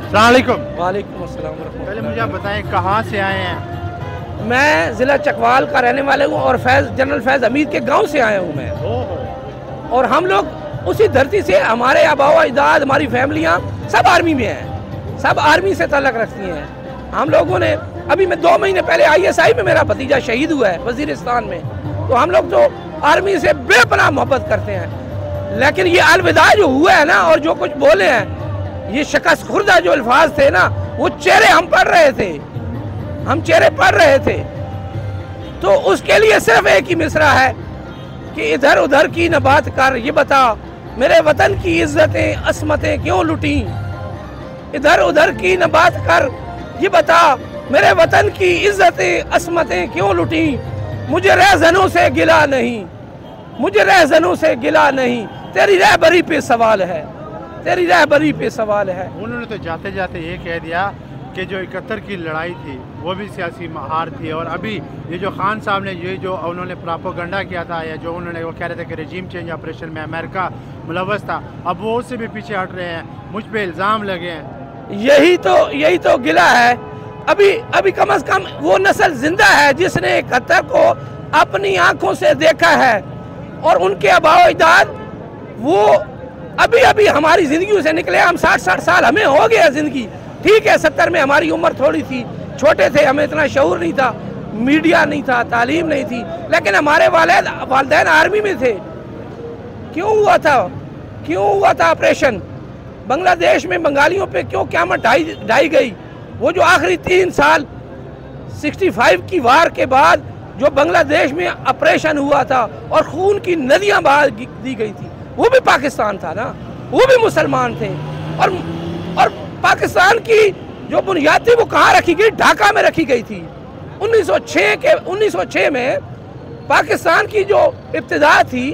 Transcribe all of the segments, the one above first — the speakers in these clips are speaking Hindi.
अस्सलामुअलैकुम। वालेकुम अस्सलाम। पहले मुझे आप बताएं कहाँ से आए हैं? मैं ज़िला चकवाल का रहने वाला हूँ और जनरल फैज़ हमीद के गांव से आया हूँ मैं। और हम लोग उसी धरती से, हमारे आबा अजदाद, हमारी फैमिलियाँ सब आर्मी में हैं, सब आर्मी से ताल्लुक़ रखती हैं। हम लोगों ने अभी मैं 2 महीने पहले ISI में मेरा भतीजा शहीद हुआ है वज़ीरिस्तान में। तो हम लोग तो आर्मी से बेपनाह मोहब्बत करते हैं, लेकिन ये अलविदा जो हुआ है ना, और जो कुछ बोले हैं, ये शिकस्त खुर्दा जो अल्फाज थे ना, वो चेहरे हम पढ़ रहे थे, हम चेहरे पढ़ रहे थे। तो उसके लिए सिर्फ एक ही मिसरा है कि इधर उधर की न बात कर, ये बता मेरे वतन की इज्जतें असमतें क्यों लुटी। इधर उधर की न बात कर, ये बता मेरे वतन की इज्जतें असमतें क्यों लुटी। मुझे रहज़नों से गिला नहीं, मुझे रहज़नों से गिला नहीं, तेरी रहबरी पे सवाल है, तेरी रहबरी पे सवाल है। उन्होंने तो जाते जाते ये कह दिया कि जो 71 की लड़ाई थी वो भी सियासी हार थी, और अभी ये जो खान साहब ने ये जो उन्होंने प्रोपेगेंडा किया था, या जो उन्होंने वो कह रहे थे कि रजीम चेंज ऑपरेशन में अमेरिका मुलव्वस था, अब वो उससे भी पीछे हट रहे हैं, मुझ पे इल्ज़ाम लगे हैं। यही तो गिला है। अभी कम से कम वो नस्ल जिंदा है जिसने 71 को अपनी आंखों से देखा है, और उनके आबाओ अजदाद वो अभी हमारी जिंदगी से निकले। हम 60 साल हमें हो गया जिंदगी। ठीक है, 70 में हमारी उम्र थोड़ी थी, छोटे थे, हमें इतना शऊर नहीं था, मीडिया नहीं था, तालीम नहीं थी, लेकिन हमारे वालिदैन आर्मी में थे। क्यों हुआ था ऑपरेशन? बांग्लादेश में बंगालियों पे क्यों क़यामत ढाई गई? वो जो आखिरी 3 साल 65 की वार के बाद जो बांग्लादेश में ऑपरेशन हुआ था और खून की नदियां बहा दी गई थी, वो भी पाकिस्तान था ना, वो भी मुसलमान थे। और पाकिस्तान की जो बुनियाद थी वो कहाँ रखी गई? ढाका में रखी गई थी। 1906 में पाकिस्तान की जो इब्तिदा थी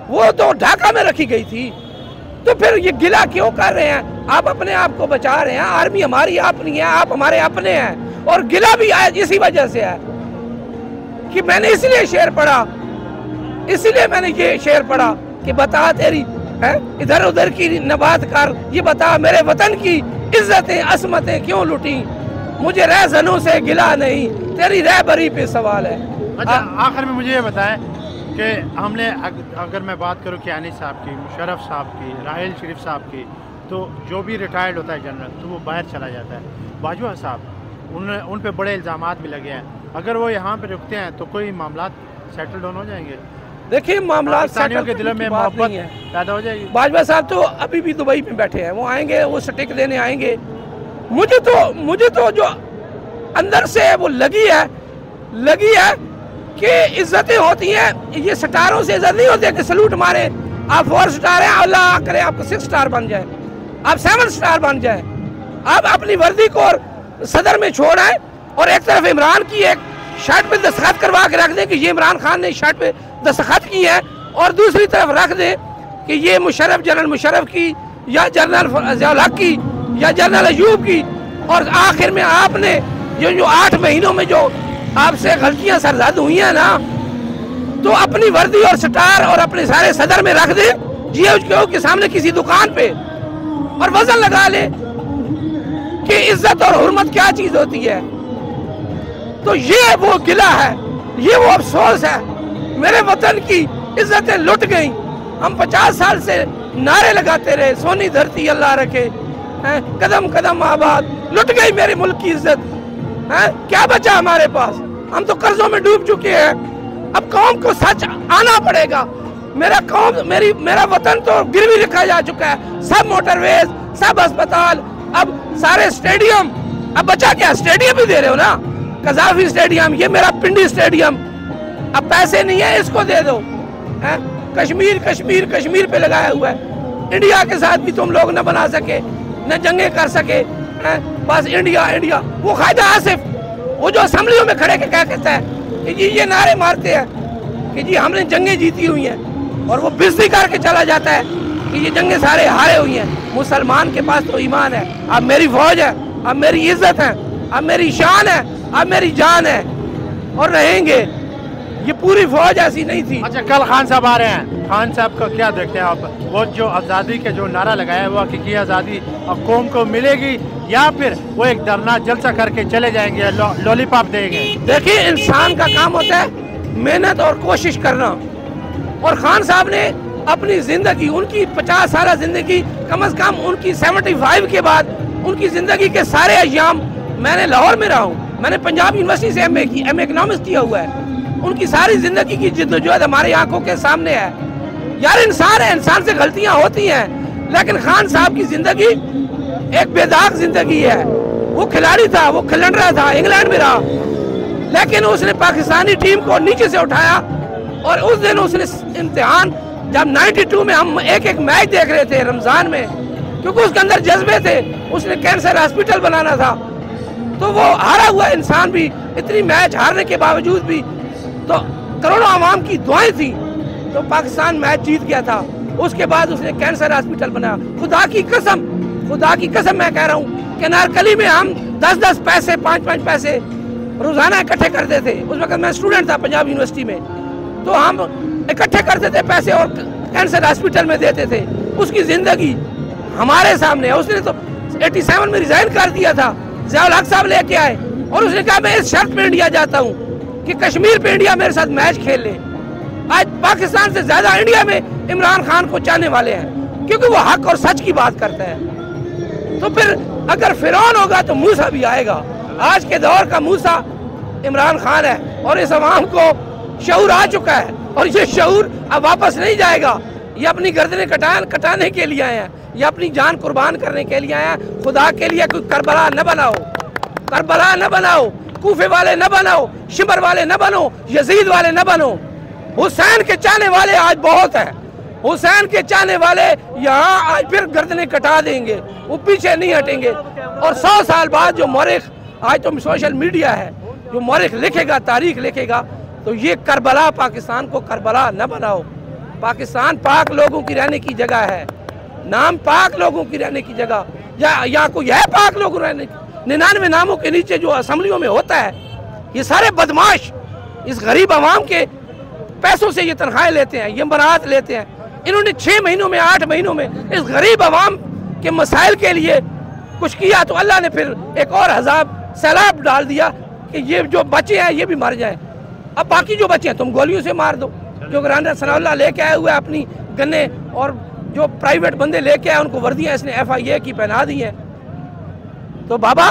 वो तो ढाका में रखी गई थी। तो फिर ये गिला क्यों कर रहे हैं? आप अपने आप को बचा रहे हैं। आर्मी हमारी अपनी है, आप हमारे अपने हैं। और गिला भी आया इसी वजह से है कि मैंने इसलिए शेर पढ़ा, इसलिए मैंने ये शेर पढ़ा कि बता तेरी है इधर उधर की न बात कर, ये बता मेरे वतन की इज्जतें असमतें क्यों लुटी। मुझे रहज़नों से गिला नहीं, तेरी रहबरी पे सवाल है। अच्छा, आखिर में मुझे ये बताएं कि हमने अगर मैं बात करूँ कियानी साहब की, मुशर्रफ साहब की, राहिल शरीफ साहब की, तो जो भी रिटायर्ड होता है जनरल तो वो बाहर चला जाता है। बाजवा साहब उन पे बड़े इल्ज़ामात भी लगे हैं, अगर वो यहाँ पे रुकते हैं तो कोई मामला सेटल डाउन हो जाएंगे? देखिए, मामला के दिलों में मोहब्बत पैदा हो जाएगी। बाजवा साहब तो अभी भी दुबई में बैठे हैं, वो आएंगे, वो स्टिक देने आएंगे। मुझे तो जो अंदर से वो लगी है कि इज्जतें होती हैं। ये स्टारों से इज्जत नहीं होती है कि सलूट मारे, आप 4 स्टार हैं, अल्लाह करे आपको 6 स्टार बन जाए, आप 7 स्टार बन जाए। आप अपनी वर्दी को और सदर में छोड़ आए, और एक तरफ इमरान की एक शर्ट पे दस्तखत करवा के रख दें कि ये इमरान खान ने शर्ट पे दस्तखत की है, और दूसरी तरफ रख दें कि ये जनरल मुशर्रफ की, या जनरल ज़ियाउल हक की, या जनरल अयूब की। और आखिर में आपने जो 8 महीनों में जो आपसे गलतियां सरजद हुई हैं ना, तो अपनी वर्दी और स्टार और अपने सारे सदर में रख दे GHQ के सामने किसी दुकान पे, और वजन लगा ले कि इज्जत और हुर्मत क्या चीज होती है। तो ये वो गिला है, ये वो अफसोस है, मेरे वतन की इज्जतें लुट गई। हम 50 साल से नारे लगाते रहे, सोनी धरती अल्लाह रखे, कदम कदम आबाद, लुट गई मेरे मुल्क की इज्जत। क्या बचा हमारे पास? हम तो कर्जों में डूब चुके हैं। अब कौम को सच आना पड़ेगा। मेरा वतन तो गिरवी रखा जा चुका है, सब मोटरवेज, सब अस्पताल, अब सारे स्टेडियम। अब बचा क्या? स्टेडियम भी दे रहे हो ना, कजाफी स्टेडियम, ये मेरा पिंडी स्टेडियम। अब पैसे नहीं है, इसको दे दो। कश्मीर पे लगाया हुआ है। इंडिया के साथ भी तुम लोग न बना सके, न जंगे कर सके, बस इंडिया। वो कायदा आसिफ, वो जो असेंबलियों में खड़े के क्या कहता है कि जी ये नारे मारते हैं कि जी हमने जंगें जीती हुई हैं, और वो बेइज्जती करके चला जाता है कि ये जंगें सारे हारे हुई हैं। मुसलमान के पास तो ईमान है, अब मेरी फौज है, अब मेरी इज्जत है, अब मेरी शान है, अब मेरी जान है, और रहेंगे। ये पूरी फौज ऐसी नहीं थी। अच्छा, कल खान साहब आ रहे हैं, खान साहब का क्या देखते हैं आप? वो जो आज़ादी के जो नारा लगाया है वो हकीकी आज़ादी अब कौम को मिलेगी या फिर वो एक धरना जलसा करके चले जाएंगे, लॉलीपॉप देंगे? देखिए, इंसान का काम होता है मेहनत और कोशिश करना, और खान साहब ने अपनी ज़िंदगी, उनकी 50 साल ज़िंदगी, कम से कम उनकी 75 के बाद उनकी ज़िंदगी के सारे अय्याम, मैंने लाहौर में रहा हूँ, मैंने पंजाब यूनिवर्सिटी से एमए इकोनॉमिक्स किया हुआ है, उनकी सारी ज़िंदगी की जिद्दोजहद हमारी आंखों के सामने है। यार इंसान है, इंसान से गलतियाँ होती हैं, लेकिन खान साहब की ज़िंदगी एक बेदाग ज़िंदगी है। वो खिलाड़ी था, वो खिलन रहा था, इंग्लैंड में रहा, लेकिन उसने पाकिस्तानी टीम को नीचे से उठाया, और उस दिन उसने इम्तिहान, जब 92 में हम एक मैच देख रहे थे रमज़ान में, क्योंकि उसके अंदर जज्बे थे, उसने कैंसर हॉस्पिटल बनाना था, तो वो हारा हुआ इंसान भी, इतनी मैच हारने के बावजूद भी तो करोड़ों आवाम की दुआएं थी, तो पाकिस्तान मैच जीत गया था। उसके बाद उसने कैंसर हॉस्पिटल बनाया। खुदा की कसम मैं कह रहा हूँ कि नारकली में हम 10-10 पैसे, 5-5 पैसे रोजाना इकट्ठे करते थे। उस वक्त मैं स्टूडेंट था पंजाब यूनिवर्सिटी में, तो हम इकट्ठे करते थे पैसे और कैंसर हॉस्पिटल में देते थे। उसकी जिंदगी हमारे सामने है। उसने तो 87 में रिजाइन कर दिया था, ज़ियाउल हक साहब लेके आए, और उसने कहा मैं इस शर्त पे इंडिया जाता हूँ कि कश्मीर पे इंडिया मेरे साथ मैच खेल ले। आज पाकिस्तान से ज्यादा इंडिया में इमरान खान को चाहने वाले हैं, क्योंकि वो हक और सच की बात करता है। तो फिर अगर फिरौन होगा तो मूसा भी आएगा। आज के दौर का मूसा इमरान खान है, और इस अवाम को शऊर आ चुका है, और ये शऊर अब वापस नहीं जाएगा। ये अपनी गर्दनें कटाने के लिए आए हैं, ये अपनी जान कुर्बान करने के लिए आए हैं। खुदा के लिए कोई करबला न बनाओ, करबला न बनाओ, कूफे वाले न बनो, शिमर वाले न बनो, यजीद वाले न बनो। हुसैन के चाहने वाले आज बहुत हैं। हुसैन के चाहने वाले यहाँ आज फिर गर्दनें कटा देंगे, वो पीछे नहीं हटेंगे। और 100 साल बाद जो मौरिख, आज तो सोशल मीडिया है, जो मौरिख लिखेगा, तारीख लिखेगा, तो ये करबला, पाकिस्तान को करबला न बनाओ। पाकिस्तान पाक लोगों की रहने की जगह है, नाम पाक लोगों की रहने की जगह, या कोई है पाक लोग रहने की? 99 नामों के नीचे जो असेंबलियों में होता है, ये सारे बदमाश इस गरीब आवाम के पैसों से ये तनख्वाहें लेते हैं, ये बरात लेते हैं। इन्होंने 6 महीनों में, 8 महीनों में इस गरीब आवाम के मसाइल के लिए कुछ किया, तो अल्लाह ने फिर एक और अज़ाब, सैलाब डाल दिया कि ये जो बच्चे हैं ये भी मर जाएं। अब बाकी जो बच्चे हैं तुम गोलियों से मार दो। जो ग्रांडर सनाउल्लाह लेके आए हुए अपनी गन्ने, और जो प्राइवेट बंदे लेके आए उनको वर्दियाँ इसने FIA की पहना दी हैं। तो बाबा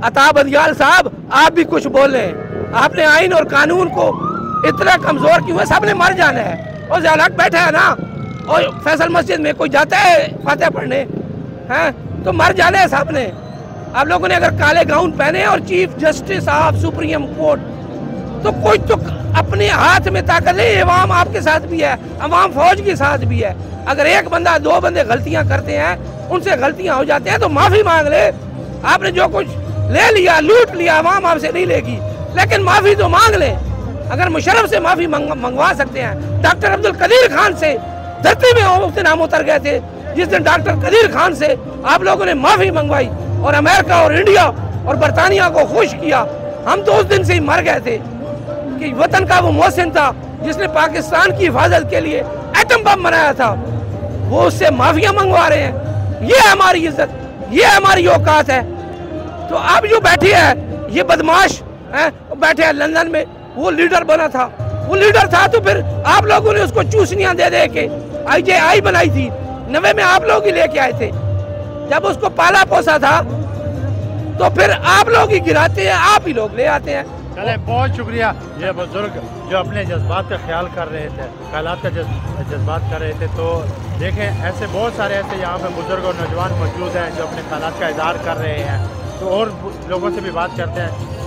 अता बदियाल साहब, आप भी कुछ बोले। आपने आइन और कानून को इतना कमजोर क्यों है? सबने मर जाना है। और ज़ियाउल हक बैठा है ना, और फैसल मस्जिद में कोई जाता है फातिहा पढ़ने, हैं तो मर जाना है सबने। आप लोगों ने अगर काले गाउन पहने और chief justice of supreme court, तो कोई तो अपने हाथ में ताकत है। अवाम आपके साथ भी है, अवाम फौज के साथ भी है। अगर एक बंदा, 2 बंदे गलतियां करते हैं, उनसे गलतियां हो जाती हैं, तो माफी मांग ले। आपने जो कुछ ले लिया, लूट लिया, अवाम आपसे नहीं लेगी, लेकिन माफी तो मांग ले। अगर मुशर्रफ से माफी मंगवा सकते हैं, डॉक्टर अब्दुल कदीर खान से धरती में उस दिन हम उतर गए थे, जिस दिन डॉक्टर कदीर खान से आप लोगों ने माफी मंगवाई और अमेरिका और इंडिया और बरतानिया को खुश किया। हम तो उस दिन से ही मर गए थे कि वतन का वो मोहसिन था जिसने पाकिस्तान की हिफाजत के लिए एटम बम बनाया था, वो उससे माफिया मंगवा रहे हैं। ये हमारी इज्जत, ये हमारी औकात है। तो अब जो बैठे हैं ये बदमाश हैं, बैठे हैं लंदन में, वो लीडर बना था, वो लीडर था, तो फिर आप लोगों ने उसको चूसनियां दे दे के IJI बनाई थी। 90 में आप लोग ही लेके आए थे, जब उसको पाला पोसा था, तो फिर आप लोग ही गिराते हैं, आप ही लोग ले आते हैं। चले, बहुत शुक्रिया। ये बुजुर्ग जो अपने जज्बात का ख्याल कर रहे थे, ख्यालात का जज्बात कर रहे थे, तो देखें ऐसे बहुत सारे ऐसे यहाँ पे बुजुर्ग और नौजवान मौजूद हैं जो अपने ख्यालात का इज़हार कर रहे हैं। तो और लोगों से भी बात करते हैं।